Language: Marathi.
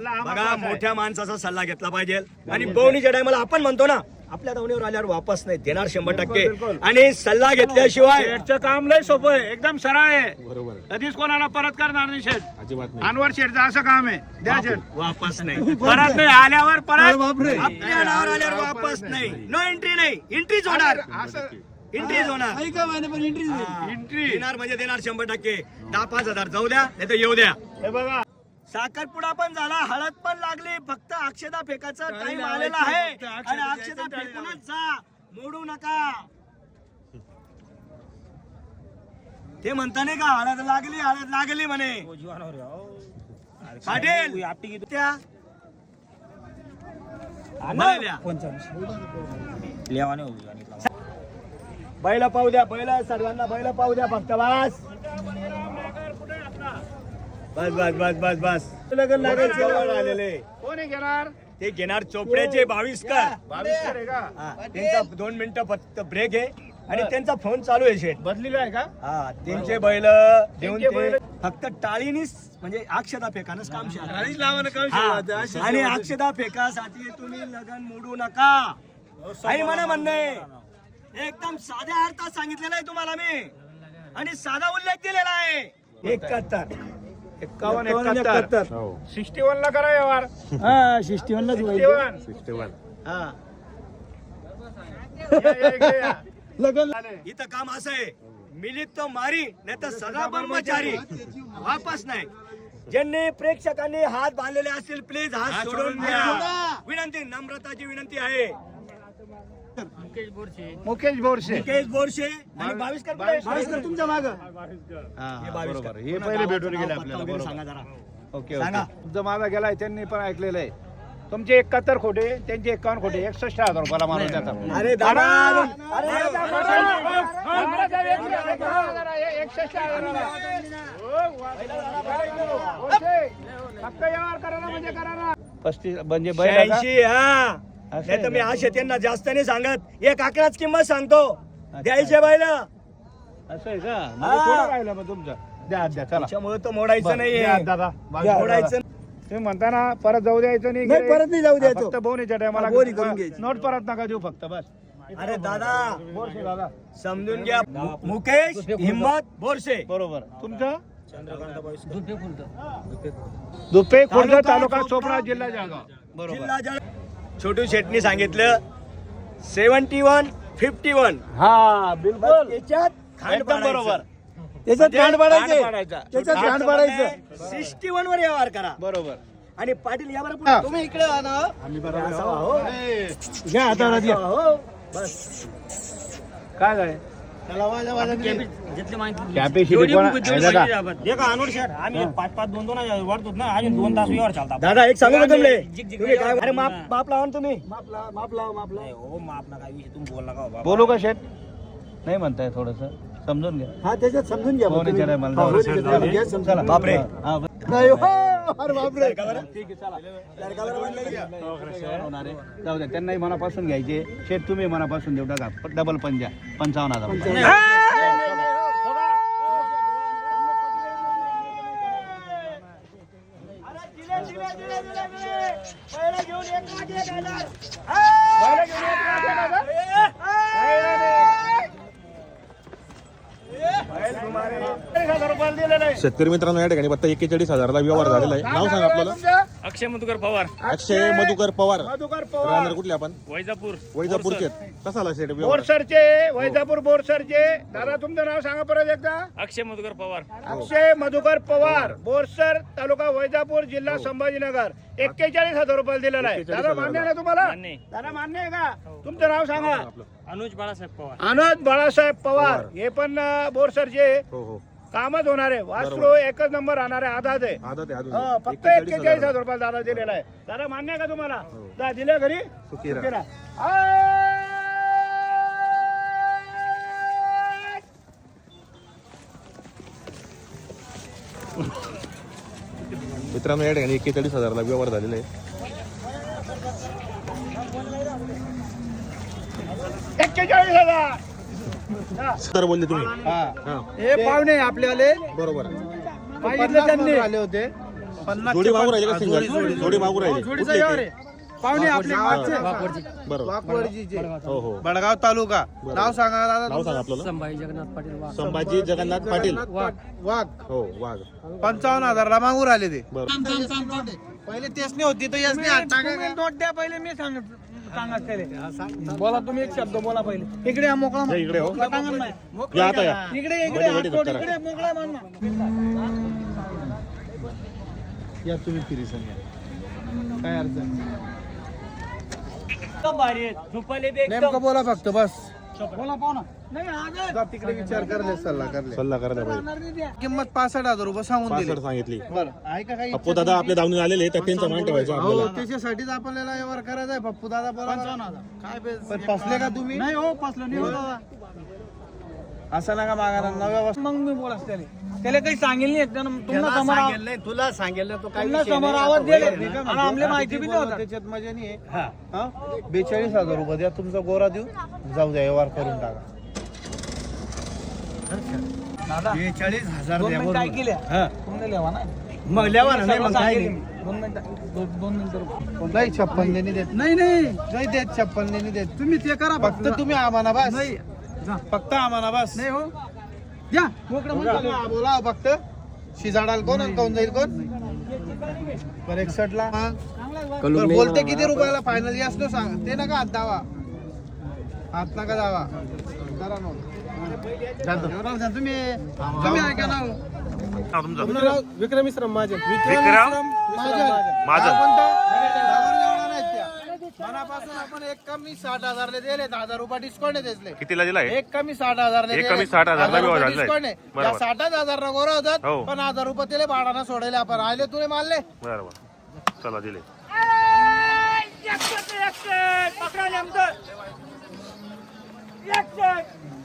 बघा, मोठ्या माणसाचा सल्ला घेतला पाहिजे. आणि बोवणीच्या टायमाला आपण म्हणतो ना, आपल्या दावणीवर आल्यावर वापस नाही देणार 100%. आणि सल्ला घेतल्याशिवाय शेठचं काम लय सोपं आहे, एकदम सरळ आहे. कधीच कोणाला परत करणार नाही शेठ. अनवर शेठचं असं काम आहे, द्या शेठ. वापस नाही, परत नाही आल्यावर परत आपल्या नावावर आल्यावर वापस नाही. नो एंट्री नाही, एंट्रीच होणार. एंट्रीच होणार. एंट्री देणार म्हणजे देणार 100%. 10-5 हजार जाऊ द्या, नाही तर येऊ द्या. हे बघा, साखरपुडा पण झाला, हळद पण लागली, फक्त अक्षदा फेकाचा टाइम आलेला आहे. आणि अक्षदा फेकूनच जा, मोडू नका. ते म्हणता नाही का, हळद लागली म्हणे. पाटील त्या बैल पाहू द्या, बैल सर्वांना बैल पाहू द्या फक्त. बस लगन लागेल आलेले. कोणी घेणार? ते घेणार चोपड्याचे 22 का. 22 आहे का? त्यांचा 2 मिनिटं फक्त ब्रेक आहे आणि त्यांचा फोन चालू आहे शेठ. बदलीला आहे का? हा, त्यांचे बैल देऊन ते फक्त टाळीनीच म्हणजे अक्षदा फेकानच काम शेठ. आणि अक्षदा फेकासाठी तुम्ही लगन मोडू नका. आई म्हणा म्हणणे एकदम साध्या अर्थात सांगितलेला आहे तुम्हाला मी. आणि साधा उल्लेख दिलेला आहे. 71 61 ला करा व्यवहार. 61 हा. इथं काम असं आहे, मिलित तो मारी नाही तर सदा ब्रह्मचारी. वापस नाही. ज्यांनी प्रेक्षकांनी हात बांधलेले असतील प्लीज हात सोडून द्या. विनंती, नम्रताची विनंती आहे. मुकेश बोरसे आणि 22 कर तुमच्या माग. हे पहिले भेटून गेले आपल्याला. सांगा जरा. ओके, तुमचा माझा गेलाय, त्यांनी पण ऐकलेलं आहे. तुमचे 71 खोटे, त्यांचे 51 खोटे, 61,000 रुपयाला मारून देतात. अरे दादा, फक्त व्यवहार करा ना, म्हणजे करा ना. 35 म्हणजे 86. हा, नाही तर मी असे त्यांना जास्त नाही सांगत, 1 आकडाच किंमत सांगतो. द्यायचे बैल असं आहे का? थोडं राहिलं मग तुमचं. द्या चला. त्याच्यामुळे तो मोडायचं नाही दादा, मोडायचं. तुम्ही म्हणता ना परत जाऊ द्यायचं नाही. परत नाही जाऊ द्यायचं. फक्त बोनीच्या टायमाला बोनी करून घ्यायची. नोट परत नका देऊ फक्त, बस. अरे दादा, बोरसे दादा, समजून घ्या. मुकेश हिम्मत बोरसे. बरोबर. तुमचं दुपे खुर्द, तालुका चोपडा, जिल्हा जळगाव. बरोबर. जिल्हा जळगाव. छोटू शेटनी सांगितलं 71-51. हा, बिलकुल. त्याच्यात खांड एकदम बरोबर. त्याच्यात खांड पाडायचं. त्याच्यात खांड पाडायचं. 61 वर व्यवहार करा. बरोबर. आणि पाटील या बरोबर तुम्ही इकडे आणा. घ्या हाताला द्या. बस काय काय दादा एक सांगू का तुम्ही काय? अरे माप लावा ना तुम्ही. माप लावा. बोलू का शेठ? नाही म्हणताय, थोडस समजून घ्या. हा, त्याच्यात समजून घ्या. बापरे. जाऊ द्या, त्यांनाही मनापासून घ्यायचे. शेठ तुम्ही मनापासून देऊ टाका. डबल 55,000. शेतकरी मित्रांनो, या ठिकाणी फक्त 41,000 ला व्यवहार झालेला आहे. नाव सांगा आपल्याला. अक्षय मधुकर पवार. अक्षय मधुकर पवार. राहणार कुठले आपण? वैजापूर. कसा आला शेठ? बोरसरचे, वैजापूर बोरसरचे. दादा तुमचं नाव सांगा परत एकदा. अक्षय मधुकर पवार. अक्षय मधुकर पवार, बोरसर, तालुका वैजापूर, जिल्हा संभाजीनगर. 41,000 रुपये दिलेला आहे. दादा मान्य आहे ना तुम्हाला? दादा मान्य आहे का? तुमचं नाव सांगा. अनुज बाळासाहेब पवार. अनुज बाळासाहेब पवार. हे पण बोरसरचे हो. कामच होणार आहे. वासरू एकच नंबर राहणार आहे. आधात आहे. फक्त 41,000 रुपये दादा दिलेला आहे. दादा मान्य आहे का तुम्हाला? दादा दिल्या घरी. सुखी राहा. मित्रांनो, या ठिकाणी 41,000 ला व्यवहार झालेला आहे. 41,000. सर बोलले तुम्ही. हे पाहुणे आपल्याले बरोबर. मागितले त्यांनी आले होते. जोडी मागू राहिले का सिंगल जोडी मागू राहिले पाहुणे आपले बरोबर हो हो बडगाव तालुका नाव सांगा दादा नाव सांगा आपल्याला संभाजी जगन्नाथ पाटील वाघ हो वाघ 55,000 ला मागून राहिले ते बरोबर पहिले तेच नाही होती तर याच नाही नोट द्या पहिले मी सांगत बोला तुम्ही एक शब्द बोला पहिले इकडे या मोकळा या इकडे हो टांगण नाही या आता या इकडे वडी- वडी हात सोड, करा. इकडे मोकळा मान या तुम्ही फिरी सांगा काय अडचण नेमकं बोला फक्त बस बोला पाहुणा नाही तिकडे विचार करले सल्ला करले सल्ला करायला पाहिजे किंमत 65,000 रुपये सांगून दिली 65 सांगितली बरं ऐका काही पप्पू दादा आपल्या धावून आलेले तर त्यांचा मान ठेवायचा हो आपल्याला त्याच्यासाठीच आपल्याला व्यवहार करायचा आहे पप्पू दादा बोला काय पण फसले का तुम्ही नाही हो फसलो नाही दादा असं नका मागा नव्या वस्तू मग मी बोला त्याला काही सांगेल नाही तुम्हाला समोर तुला सांगेल तो काय तुम्हाला समोर आवाज दिले आणि आम्हाला माहिती बी नाही त्याच्यात मजा नाही आहे 42,000 रुपये द्या तुमचा गोरा देऊ जाऊ द्या व्यवहार करून टाका 42,000 काय केल्या लेवा ना मग लेवा ना, नाही मग काय नाही. 2 मिनिटं नाही 56 देणी देत नाही देत 56 देणी देत तुम्ही ते करा फक्त तुम्ही आम्हाला बस नाही फक्त आम्हाला बस नाही हो या बोला फक्त शिजाडाल कोण आणि कोण जाईल कोण पर 61 ला बरं, बोलते किती रुपयाला फायनल यास ना सांग ते नका हात दावा हात नका दावा करा ना तुम्ही ऐका ना तुमचं नाव विक्रम विश्राम माझे मनापासून आपण एक कमी 60,000 दिले 10,000 रुपये डिस्काउंट आहे कितीला दिलाय एक कमी 60,000 एक कमी 60,000 ला व्यवहार झालाय. बरोबर. 60,000 गोरा होतात हो. पण 1,000 रुपये दिले भाडाना सोडायला आपण आले तुले मारले बरोबर चला दिले